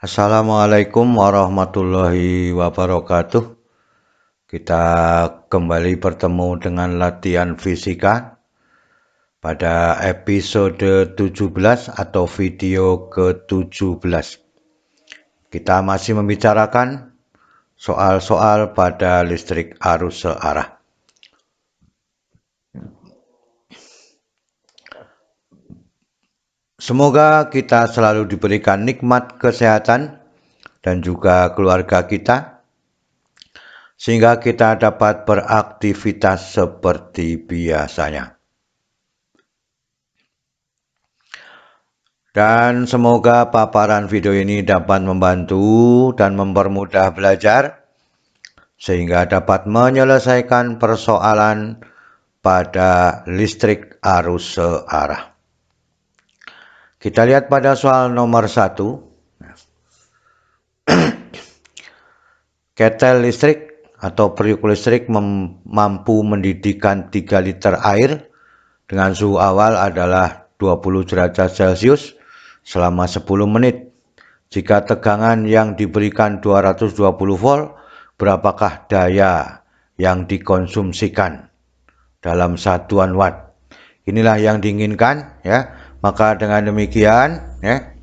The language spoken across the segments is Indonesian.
Assalamualaikum warahmatullahi wabarakatuh. Kita kembali bertemu dengan latihan fisika pada episode 17 atau video ke-17. Kita masih membicarakan soal-soal pada listrik arus searah. Semoga kita selalu diberikan nikmat kesehatan dan juga keluarga kita, sehingga kita dapat beraktivitas seperti biasanya. Dan semoga paparan video ini dapat membantu dan mempermudah belajar, sehingga dapat menyelesaikan persoalan pada listrik arus searah. Kita lihat pada soal nomor 1. Ketel listrik atau periuk listrik mampu mendidihkan 3 liter air dengan suhu awal adalah 20 derajat Celcius selama 10 menit. Jika tegangan yang diberikan 220 volt, berapakah daya yang dikonsumsikan dalam satuan watt? Inilah yang diinginkan, ya. Maka dengan demikian, ya,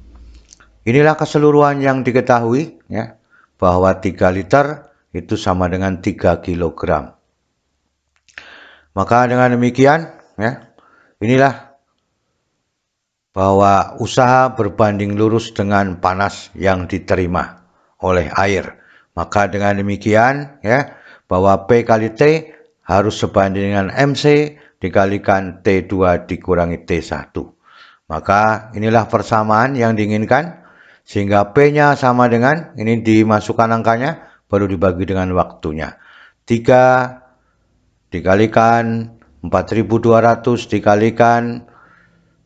inilah keseluruhan yang diketahui, ya, bahwa 3 liter itu sama dengan 3 kilogram. Maka dengan demikian, ya, inilah bahwa usaha berbanding lurus dengan panas yang diterima oleh air. Maka dengan demikian, ya, bahwa P kali T harus sebanding dengan MC dikalikan T2 dikurangi T1. Maka inilah persamaan yang diinginkan, sehingga P-nya sama dengan, ini dimasukkan angkanya, baru dibagi dengan waktunya. 3 dikalikan 4200 dikalikan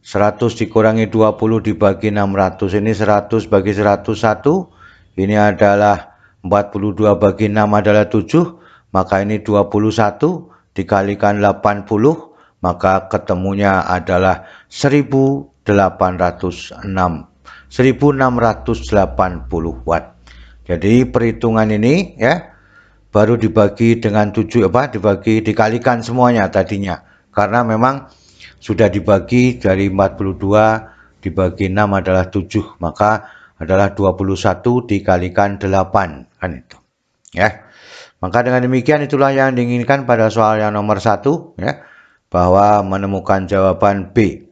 100 dikurangi 20 dibagi 600. Ini 100 bagi 101. Ini adalah 42 bagi 6 adalah 7. Maka ini 21 dikalikan 80. Maka ketemunya adalah 1680 watt. Jadi perhitungan ini, ya, baru dibagi dengan 7, dikalikan semuanya tadinya. Karena memang sudah dibagi dari 42 dibagi 6 adalah 7, maka adalah 21 dikalikan 8, kan itu. Ya. Maka dengan demikian itulah yang diinginkan pada soal yang nomor 1, ya, bahwa menemukan jawaban B.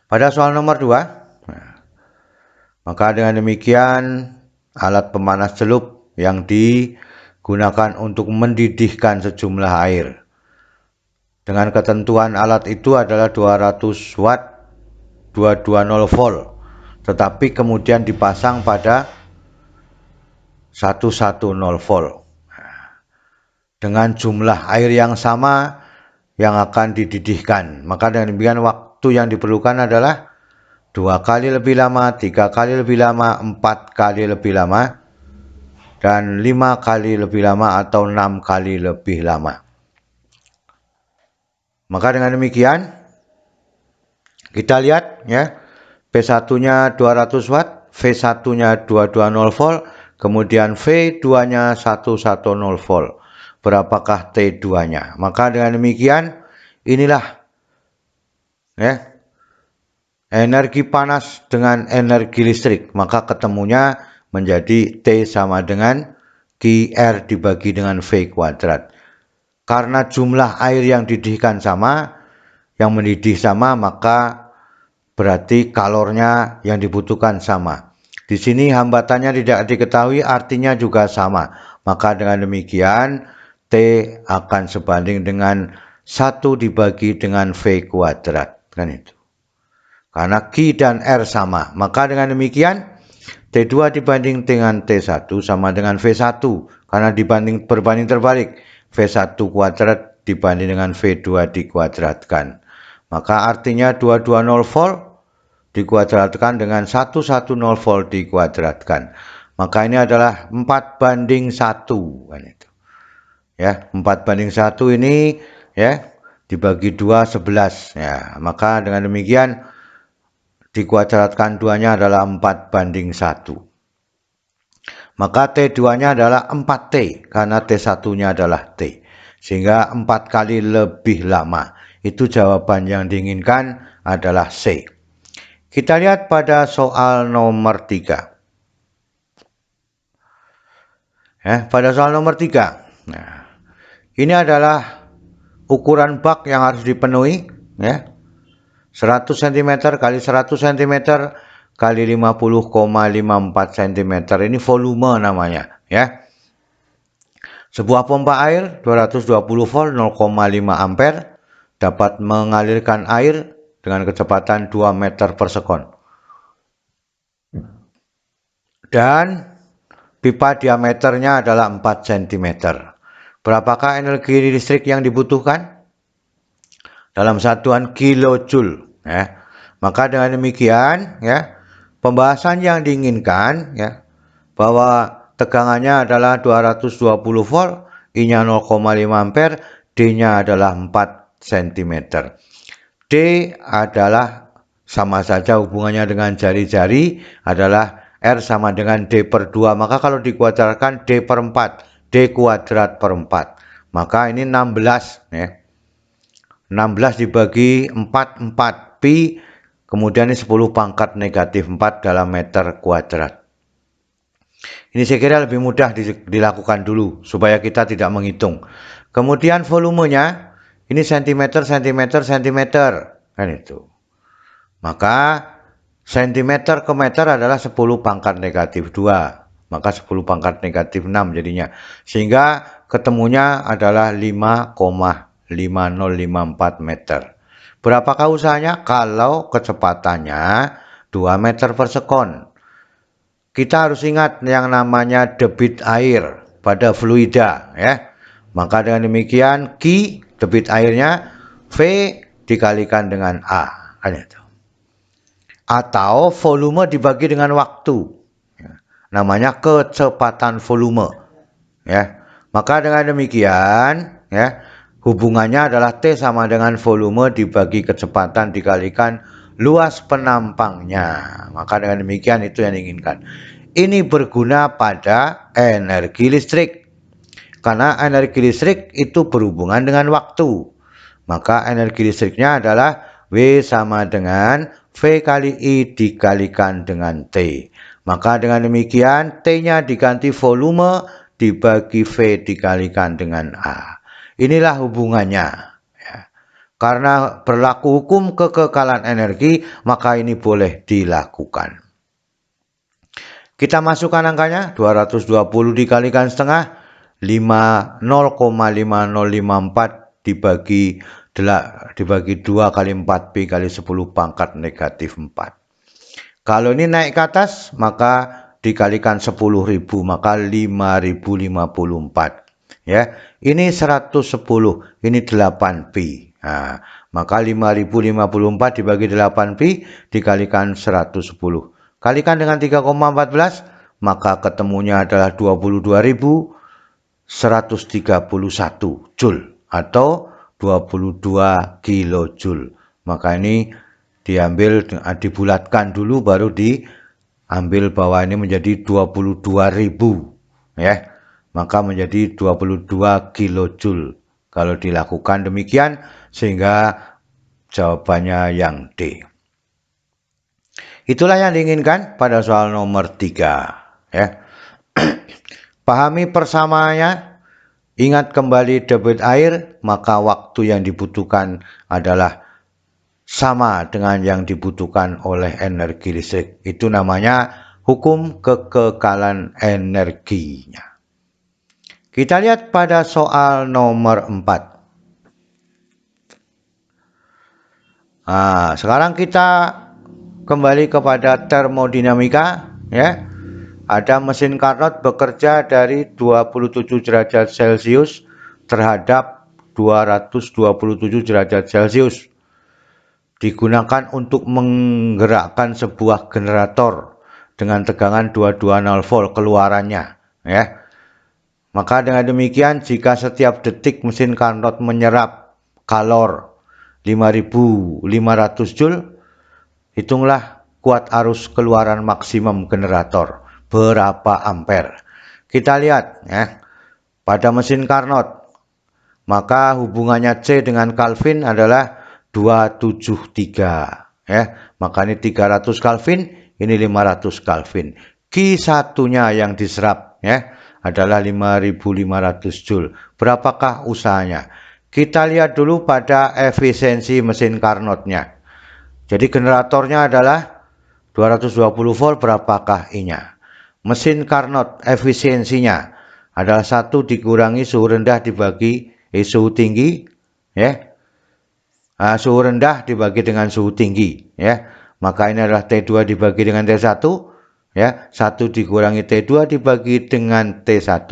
Pada soal nomor 2, maka dengan demikian alat pemanas celup yang digunakan untuk mendidihkan sejumlah air. Dengan ketentuan alat itu adalah 200 watt 220 volt, tetapi kemudian dipasang pada 110 volt. Dengan jumlah air yang sama yang akan dididihkan. Maka dengan demikian waktu yang diperlukan adalah 2 kali lebih lama, 3 kali lebih lama, 4 kali lebih lama, dan 5 kali lebih lama atau 6 kali lebih lama. Maka dengan demikian kita lihat, ya, P1-nya 200 watt, V1-nya 220 volt, kemudian V2-nya 110 volt. Berapakah T2-nya? Maka dengan demikian inilah, ya, energi panas dengan energi listrik. Maka ketemunya menjadi T sama dengan QR dibagi dengan V kuadrat. Karena jumlah air yang dididihkan sama, yang mendidih sama, maka berarti kalornya yang dibutuhkan sama. Di sini hambatannya tidak diketahui, artinya juga sama. Maka dengan demikian T akan sebanding dengan 1 dibagi dengan V kuadrat. Kan itu. Karena Q dan R sama. Maka dengan demikian T2 dibanding dengan T1 sama dengan V1. Karena berbanding terbalik. V1 kuadrat dibanding dengan V2 dikuadratkan. Maka artinya 220 volt dikuadratkan dengan 110 volt dikuadratkan. Maka ini adalah 4:1, kan itu. Ya, 4:1 ini, ya, dibagi 2 11. Ya, maka dengan demikian dikuadratkan 2-nya adalah 4:1. Maka T2-nya adalah 4T, karena T1-nya adalah T. Sehingga 4 kali lebih lama. Itu jawaban yang diinginkan adalah C. Kita lihat pada soal nomor 3. Pada soal nomor 3. Nah, ini adalah ukuran bak yang harus dipenuhi. 100 cm kali 100 cm kali 50,54 cm. Ini volume namanya. Sebuah pompa air 220 volt 0,5 ampere dapat mengalirkan air dengan kecepatan 2 meter per sekon. Dan pipa diameternya adalah 4 cm. Berapakah energi listrik yang dibutuhkan? Dalam satuan kilojoule. Maka dengan demikian, pembahasan yang diinginkan, bahwa tegangannya adalah 220 volt, I-nya 0,5 ampere, D-nya adalah 4 cm. D adalah sama saja hubungannya dengan jari-jari adalah R sama dengan D/2. Maka kalau dikuadratkan D/4, D kuadrat per 4. Maka ini 16. 16 dibagi 4, 4. Pi, kemudian ini 10 pangkat negatif 4 dalam meter kuadrat. Ini saya kira lebih mudah dilakukan dulu, supaya kita tidak menghitung. Kemudian volumenya, ini cm, cm, cm. Kan itu. Maka cm ke meter adalah 10 pangkat negatif 2. Maka 10 pangkat negatif 6 jadinya. Sehingga ketemunya adalah 5,5054 meter. Berapakah usahanya? Kalau kecepatannya 2 meter per sekon. Kita harus ingat yang namanya debit air pada fluida. Maka dengan demikian Q, debit airnya, V dikalikan dengan A. Atau volume dibagi dengan waktu. Namanya kecepatan volume. Maka dengan demikian, hubungannya adalah T sama dengan volume dibagi kecepatan dikalikan luas penampangnya. Maka dengan demikian itu yang diinginkan. Ini berguna pada energi listrik. Karena energi listrik itu berhubungan dengan waktu. Maka energi listriknya adalah W sama dengan V kali I dikalikan dengan T. Maka dengan demikian T-nya diganti volume dibagi V dikalikan dengan A. Inilah hubungannya. Karena berlaku hukum kekekalan energi, maka ini boleh dilakukan. Kita masukkan angkanya, 220 dikalikan setengah, 0,5054 dibagi 2 kali 4P kali 10 pangkat negatif 4. Kalau ini naik ke atas, maka dikalikan 10.000, maka 5.054. Ini 110, ini 8P. Maka 5.054 dibagi 8Pi dikalikan 110. Kalikan dengan 3,14, maka ketemunya adalah 22.131 Joule atau 22 kilojoule. Maka ini dibulatkan dulu, baru diambil bahwa ini menjadi 22.000. Maka menjadi 22 kilojoule. Kalau dilakukan demikian, sehingga jawabannya yang D. Itulah yang diinginkan pada soal nomor 3. Pahami persamaannya, ingat kembali debit air, maka waktu yang dibutuhkan adalah sama dengan yang dibutuhkan oleh energi listrik. Itu namanya hukum kekekalan energinya. Kita lihat pada soal nomor 4. Sekarang kita kembali kepada termodinamika. Ada mesin Carnot bekerja dari 27 derajat Celcius terhadap 227 derajat Celcius. Digunakan untuk menggerakkan sebuah generator dengan tegangan 220 volt keluarannya. Maka dengan demikian, jika setiap detik mesin Carnot menyerap kalor 5.500 Joule, hitunglah kuat arus keluaran maksimum generator berapa ampere. Kita lihat ya, pada mesin Carnot, maka hubungannya C dengan Kelvin adalah 273 ya. Maka ini 300 Kelvin, ini 500 Kelvin. Q1-nya yang diserap ya adalah 5500 Joule. Berapakah usahanya? Kita lihat dulu pada efisiensi mesin Carnotnya. Jadi generatornya adalah 220 volt, berapakah I-nya? Mesin Carnot efisiensinya adalah 1 dikurangi suhu rendah dibagi suhu tinggi ya. Suhu rendah dibagi dengan suhu tinggi ya. Maka ini adalah T2 dibagi dengan T1 ya. 1 dikurangi T2 dibagi dengan T1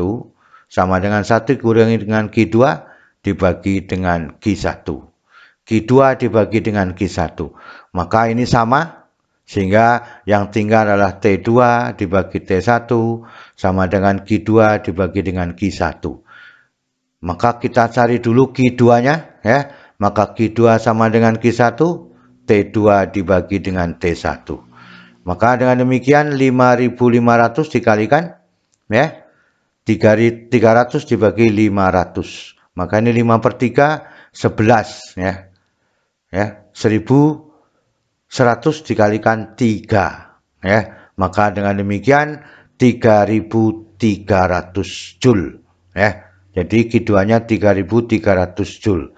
sama dengan 1 dikurangi dengan Q2 dibagi dengan Q1. Q2 dibagi dengan Q1. Maka ini sama, sehingga yang tinggal adalah T2 dibagi T1 sama dengan Q2 dibagi dengan Q1. Maka kita cari dulu Q2-nya ya. Maka Q2 sama dengan Q1, T2 dibagi dengan T1. Maka dengan demikian 5500 dikalikan ya. 300 dibagi 500. Maka ini 5/3 11 ya. Ya, 1100 dikalikan 3 ya. Maka dengan demikian 3300 Joule ya. Jadi Q2-nya 3300 Joule.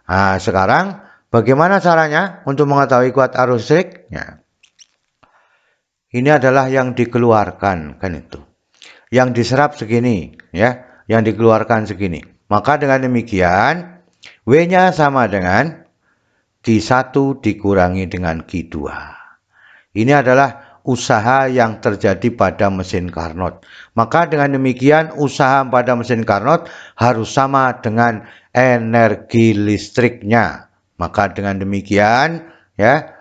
Nah, sekarang bagaimana caranya untuk mengetahui kuat arus listrik? Ya. Ini adalah yang dikeluarkan kan itu. Yang diserap segini ya, yang dikeluarkan segini. Maka dengan demikian W-nya sama dengan Q1 dikurangi dengan Q2. Ini adalah usaha yang terjadi pada mesin Carnot. Maka dengan demikian usaha pada mesin Carnot harus sama dengan energi listriknya. Maka dengan demikian ya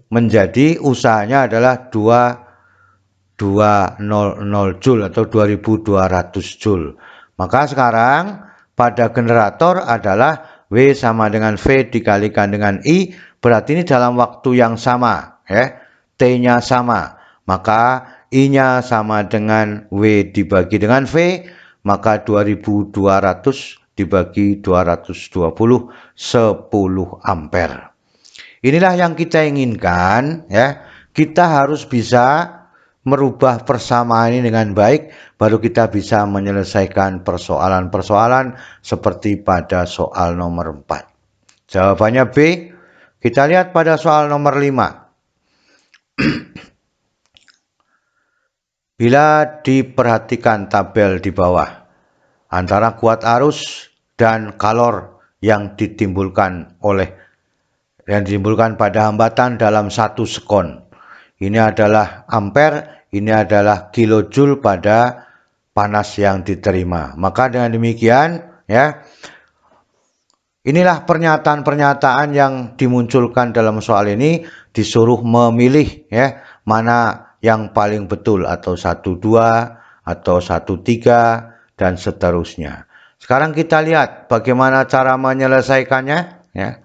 menjadi usahanya adalah 2200 Joule atau 2200 Joule. Maka sekarang pada generator adalah W sama dengan V dikalikan dengan I, berarti ini dalam waktu yang sama ya. T-nya sama, maka I-nya sama dengan W dibagi dengan V, maka 2200 dibagi 220, 10 ampere. Inilah yang kita inginkan ya. Kita harus bisa merubah persamaan ini dengan baik, baru kita bisa menyelesaikan persoalan-persoalan seperti pada soal nomor 4. Jawabannya B. Kita lihat pada soal nomor 5. Bila diperhatikan tabel di bawah, antara kuat arus dan kalor yang ditimbulkan pada hambatan dalam 1 sekon. Ini adalah ampere, ini adalah kilojoule pada panas yang diterima. Maka dengan demikian ya, inilah pernyataan-pernyataan yang dimunculkan dalam soal ini, disuruh memilih ya, mana yang paling betul, atau 1-2 atau 1-3 dan seterusnya. Sekarang kita lihat bagaimana cara menyelesaikannya ya.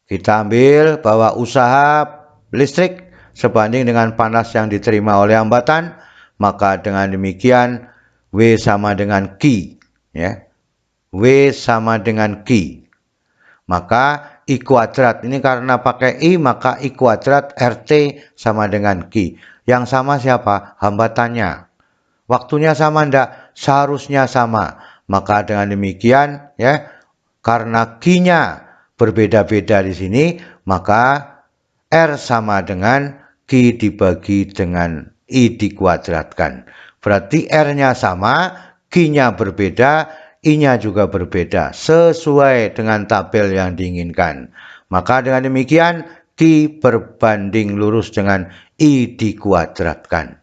Kita ambil bahwa usaha listrik sebanding dengan panas yang diterima oleh hambatan, maka dengan demikian W sama dengan Q ya. W sama dengan Q. Maka I kuadrat, ini karena pakai I maka I kuadrat RT sama dengan Q. Yang sama siapa? Hambatannya. Waktunya sama enggak? Seharusnya sama. Maka dengan demikian ya, karena Q-nya berbeda-beda di sini, maka R sama dengan Q dibagi dengan I dikuadratkan. Berarti R-nya sama, Q-nya berbeda, I-nya juga berbeda, sesuai dengan tabel yang diinginkan. Maka dengan demikian Q berbanding lurus dengan I dikuadratkan.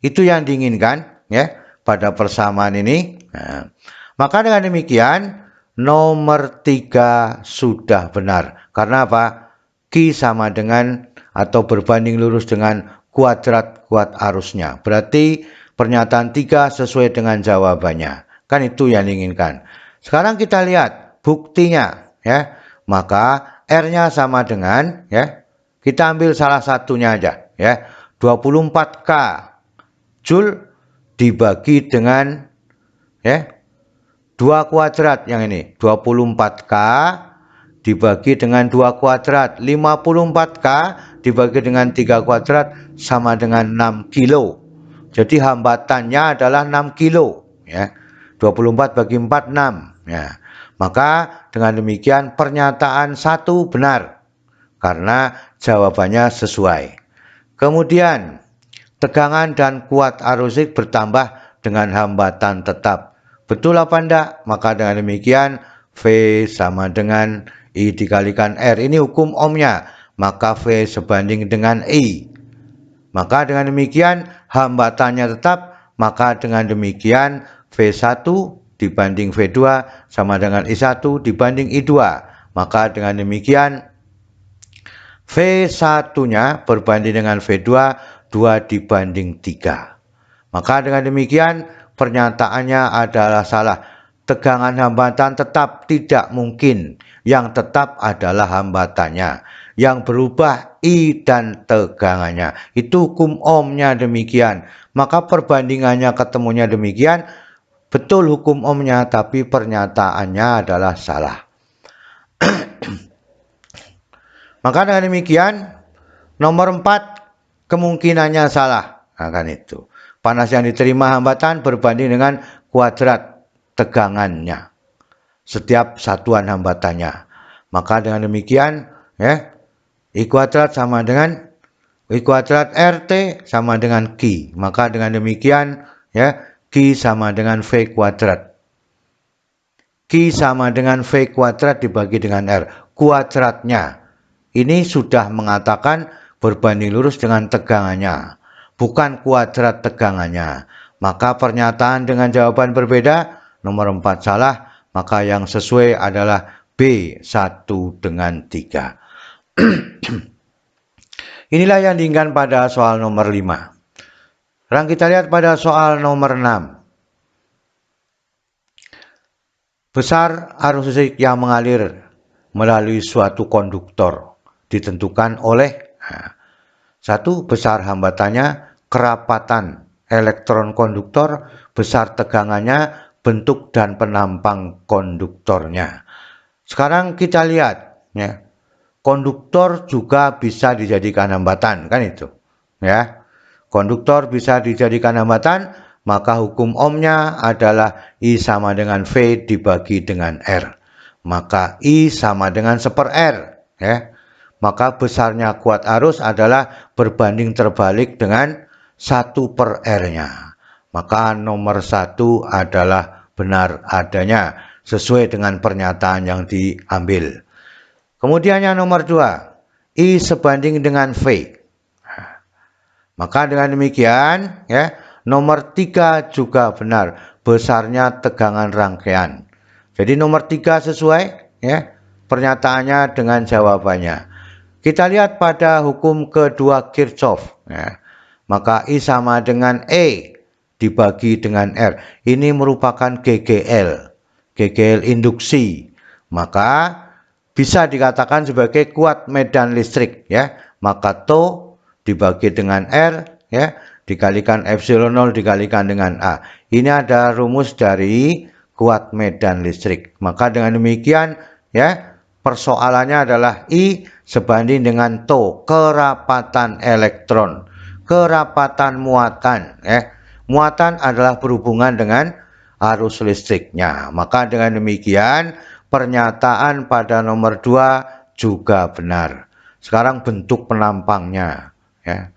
Itu yang diinginkan ya pada persamaan ini. Nah, maka dengan demikian nomor 3 sudah benar. Karena apa? Q sama dengan atau berbanding lurus dengan kuadrat kuat arusnya. Berarti pernyataan 3 sesuai dengan jawabannya. Kan itu yang diinginkan. Sekarang kita lihat buktinya ya. Maka R-nya sama dengan ya. Kita ambil salah satunya aja ya. 24K Joule dibagi dengan ya 2 kuadrat yang ini. 24K dibagi dengan 2 kuadrat. 54K dibagi dengan 3 kuadrat sama dengan 6 kilo. Jadi hambatannya adalah 6 kilo ya. 24 bagi 4 6 ya. Maka dengan demikian pernyataan 1 benar karena jawabannya sesuai. Kemudian tegangan dan kuat arus listrik bertambah dengan hambatan tetap. Betul apa enggak? Maka dengan demikian V sama dengan I dikalikan R. Ini hukum ohmnya. Maka V sebanding dengan I. Maka dengan demikian hambatannya tetap. Maka dengan demikian V1 dibanding V2 sama dengan I1 dibanding I2. Maka dengan demikian V1-nya berbanding dengan V2 2 dibanding 3. Maka dengan demikian pernyataannya adalah salah. Tegangan hambatan tetap tidak mungkin. Yang tetap adalah hambatannya. Yang berubah I dan tegangannya. Itu hukum ohmnya demikian. Maka perbandingannya ketemunya demikian. Betul hukum ohmnya tapi pernyataannya adalah salah. Maka dengan demikian nomor 4 kemungkinannya salah. Akan itu. Panas yang diterima hambatan berbanding dengan kuadrat tegangannya. Setiap satuan hambatannya. Maka dengan demikian ya I kuadrat sama dengan I kuadrat RT sama dengan Q. Maka dengan demikian ya Q sama dengan V kuadrat. Q sama dengan V kuadrat dibagi dengan R. Kuadratnya. Ini sudah mengatakan berbanding lurus dengan tegangannya, bukan kuadrat tegangannya. Maka pernyataan dengan jawaban berbeda, nomor 4 salah, maka yang sesuai adalah B 1 dengan 3. Inilah yang diinginkan pada soal nomor 5. Sekarang kita lihat pada soal nomor 6. Besar arus listrik yang mengalir melalui suatu konduktor ditentukan oleh 1. Besar hambatannya, kerapatan elektron konduktor, besar tegangannya, bentuk dan penampang konduktornya. Sekarang kita lihat ya. Konduktor juga bisa dijadikan hambatan, kan itu. Ya. Konduktor bisa dijadikan hambatan, maka hukum ohmnya adalah I sama dengan V dibagi dengan R. Maka I sama dengan 1/R, ya. Maka besarnya kuat arus adalah berbanding terbalik dengan 1/R-nya. Maka nomor 1 adalah benar adanya sesuai dengan pernyataan yang diambil. Kemudian yang nomor 2, I sebanding dengan V. Maka dengan demikian ya, nomor 3 juga benar, besarnya tegangan rangkaian. Jadi nomor 3 sesuai ya, pernyataannya dengan jawabannya. Kita lihat pada hukum kedua Kirchhoff ya. Maka I sama dengan E dibagi dengan R. Ini merupakan GGL. GGL induksi. Maka bisa dikatakan sebagai kuat medan listrik ya. Maka tau dibagi dengan R ya, dikalikan epsilon 0 dikalikan dengan A. Ini ada rumus dari kuat medan listrik. Maka dengan demikian ya, persoalannya adalah I sebanding dengan tau, kerapatan elektron, kerapatan muatan ya. Muatan adalah berhubungan dengan arus listriknya. Maka dengan demikian pernyataan pada nomor 2 juga benar. Sekarang bentuk penampangnya ya.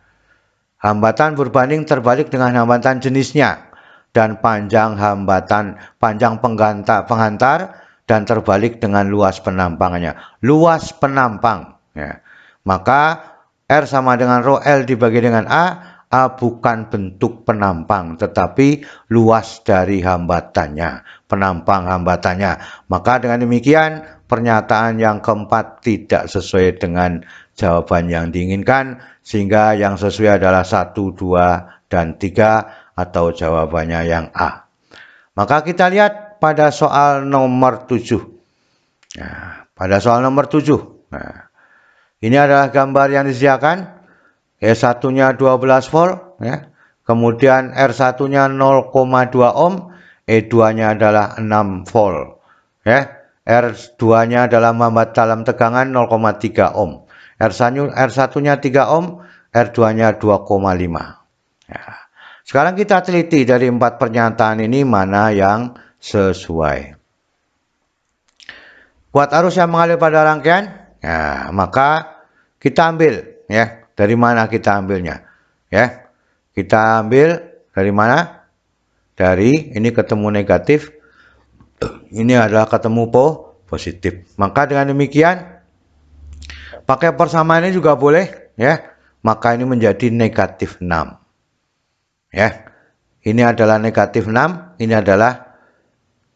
Hambatan berbanding terbalik dengan hambatan jenisnya dan panjang hambatan, panjang penghantar dan terbalik dengan luas penampangannya. Luas penampang ya. Maka R sama dengan rho L dibagi dengan A bukan bentuk penampang tetapi luas dari hambatannya, penampang hambatannya. Maka dengan demikian pernyataan yang keempat tidak sesuai dengan jawaban yang diinginkan, sehingga yang sesuai adalah 1, 2, dan 3 atau jawabannya yang A. Maka kita lihat pada soal nomor 7. Nah, pada soal nomor 7. Nah, ini adalah gambar yang disediakan. E1-nya 12 volt ya. Kemudian R1-nya 0,2 ohm, E2-nya adalah 6 volt ya. R2-nya adalah mehambat dalam tegangan 0,3 ohm. R1-nya 3 ohm, R2-nya 2,5. Ya. Sekarang kita teliti dari 4 pernyataan ini mana yang sesuai. Kuat arus yang mengalir pada rangkaian, ya, maka kita ambil ya. Dari mana kita ambilnya? Ya. Kita ambil dari mana? Dari ini ketemu negatif, ini adalah ketemu positif. Maka dengan demikian pakai persamaan ini juga boleh ya. Maka ini menjadi negatif 6. Ya. Ini adalah negatif 6, ini adalah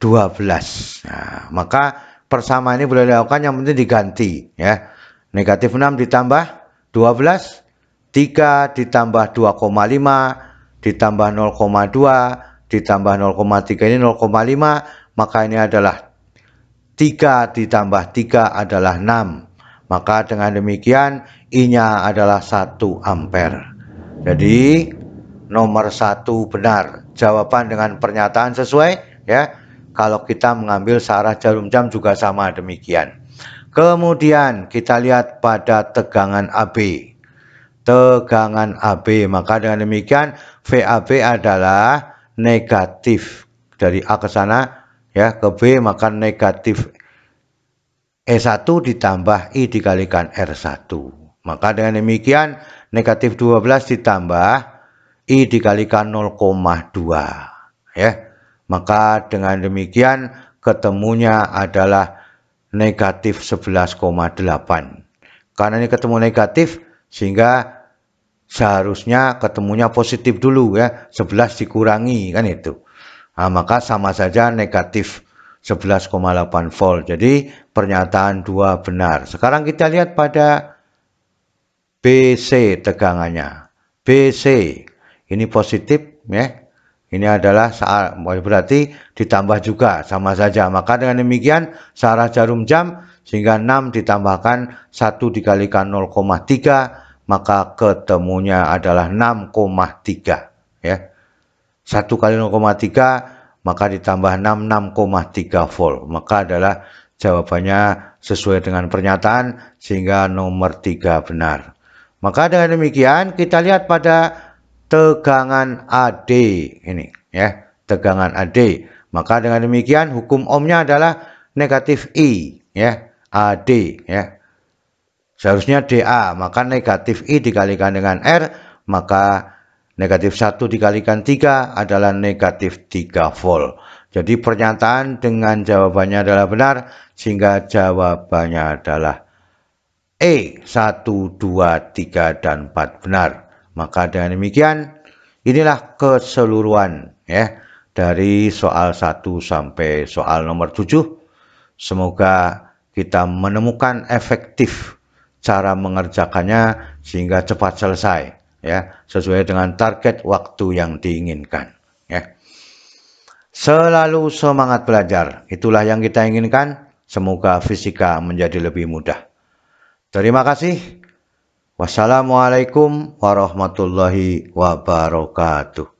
12. Nah, maka persamaan ini boleh dilakukan, yang penting diganti ya. Negatif 6 ditambah 12, 3 ditambah 2,5 ditambah 0,2 ditambah 0,3 ini 0,5, maka ini adalah 3 ditambah 3 adalah 6. Maka dengan demikian I-nya adalah 1 ampere. Jadi nomor 1 benar. Jawaban dengan pernyataan sesuai ya. Kalau kita mengambil searah jarum jam juga sama demikian. Kemudian kita lihat pada tegangan AB. Tegangan AB, maka dengan demikian VAB adalah negatif dari A ke sana ya ke B, maka negatif E1 ditambah I dikalikan R1. Maka dengan demikian negatif 12 ditambah I dikalikan 0,2 ya. Maka dengan demikian ketemunya adalah negatif 11,8. Karena ini ketemu negatif sehingga seharusnya ketemunya positif dulu ya. 11 dikurangi kan itu. Nah, maka sama saja negatif 11,8 volt. Jadi pernyataan 2 benar. Sekarang kita lihat pada BC tegangannya. BC ini positif ya. Ini adalah berarti ditambah juga sama saja. Maka dengan demikian searah jarum jam sehingga 6 ditambahkan 1 dikalikan 0,3 maka ketemunya adalah 6,3 ya. 1 kali 0,3 maka ditambah 6 6,3 volt. Maka adalah jawabannya sesuai dengan pernyataan sehingga nomor 3 benar. Maka dengan demikian kita lihat pada tegangan AD ini ya, tegangan AD. Maka dengan demikian hukum ohmnya adalah negatif I ya, AD ya. Seharusnya DA, maka negatif I dikalikan dengan R, maka negatif 1 dikalikan 3 adalah negatif 3 volt. Jadi pernyataan dengan jawabannya adalah benar, sehingga jawabannya adalah E 1, 2, 3, dan 4 benar. Maka dengan demikian inilah keseluruhan ya dari soal 1 sampai soal nomor 7. Semoga kita menemukan efektif cara mengerjakannya sehingga cepat selesai ya, sesuai dengan target waktu yang diinginkan ya. Selalu semangat belajar, itulah yang kita inginkan. Semoga fisika menjadi lebih mudah. Terima kasih. Wassalamualaikum warahmatullahi wabarakatuh.